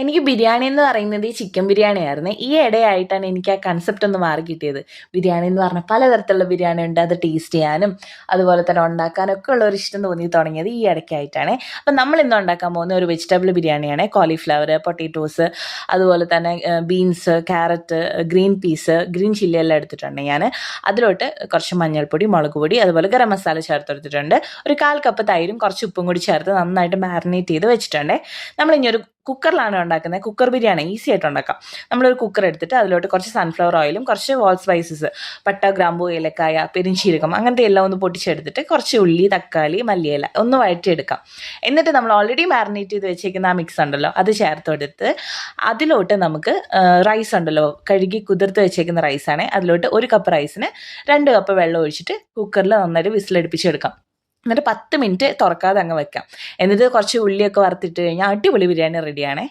എനിക്ക് ബിരിയാണി എന്ന് പറയുന്നത് ഈ ചിക്കൻ ബിരിയാണി ആയിരുന്നു. ഈ ഇടയായിട്ടാണ് എനിക്ക് ആ കൺസെപ്റ്റ് ഒന്ന് മാറി കിട്ടിയത്. ബിരിയാണി എന്ന് പറഞ്ഞാൽ പലതരത്തിലുള്ള ബിരിയാണി ഉണ്ട്. അത് ടേസ്റ്റ് ചെയ്യാനും അതുപോലെ തന്നെ ഉണ്ടാക്കാനൊക്കെ ഉള്ള ഒരു ഇഷ്ടം തോന്നി തുടങ്ങിയത് ഈ ഇടയ്ക്കായിട്ടാണ്. അപ്പം നമ്മൾ ഇന്ന് ഉണ്ടാക്കാൻ പോകുന്ന ഒരു വെജിറ്റബിൾ ബിരിയാണിയാണ്. കോളിഫ്ലവർ, പൊട്ടറ്റോസ്, അതുപോലെ തന്നെ beans, carrot, green peas, green chilli എല്ലാം എടുത്തിട്ടുണ്ട് ഞാൻ. അതിലോട്ട് കുറച്ച് മഞ്ഞൾപ്പൊടി, മുളക് പൊടി, അതുപോലെ ഗരം മസാല ചേർത്തെടുത്തിട്ടുണ്ട്. ഒരു 1/4 കപ്പ് തൈരും കുറച്ച് ഉപ്പും കൂടി ചേർത്ത് നന്നായിട്ട് മാരിനേറ്റ് ചെയ്ത് വെച്ചിട്ടുണ്ട്. നമ്മളിനി ഒരു കുക്കറിലാണ് ഉണ്ടാക്കുന്നത്. കുക്കർ ബിരിയാണി ഈസി ആയിട്ട് ഉണ്ടാക്കാം. നമ്മളൊരു കുക്കർ എടുത്തിട്ട് അതിലോട്ട് കുറച്ച് സൺഫ്ലവർ ഓയിലും കുറച്ച് ഹോൾ സ്പൈസസ്, പട്ട, ഗ്രാമ്പൂ, ഏലക്കായ, പെരിഞ്ചീരകം, അങ്ങനത്തെ എല്ലാം ഒന്ന് പൊട്ടിച്ചെടുത്തിട്ട് കുറച്ച് ഉള്ളി, തക്കാളി, മല്ലിയില ഒന്ന് വഴറ്റിയെടുക്കാം. എന്നിട്ട് നമ്മൾ ഓൾറെഡി മാരിനേറ്റ് ചെയ്ത് വെച്ചേക്കുന്ന ആ മിക്സ് ഉണ്ടല്ലോ അത് ചേർത്തെടുത്ത് അതിലോട്ട് നമുക്ക് റൈസ് ഉണ്ടല്ലോ, കഴുകി കുതിർത്ത് വെച്ചേക്കുന്ന റൈസാണ്. അതിലോട്ട് 1 കപ്പ് റൈസിന് 2 കപ്പ് വെള്ളം ഒഴിച്ചിട്ട് കുക്കറിൽ നന്നായിട്ട് വിസിലടുപ്പിച്ചെടുക്കാം. എന്നിട്ട് 10 മിനിറ്റ് തുറക്കാതെ അങ്ങ് വെക്കാം. എന്നിട്ട് കുറച്ച് ഉള്ളിയൊക്കെ വറുത്തിട്ട് കഴിഞ്ഞാൽ അടിപൊളി ബിരിയാണി റെഡിയാണേ.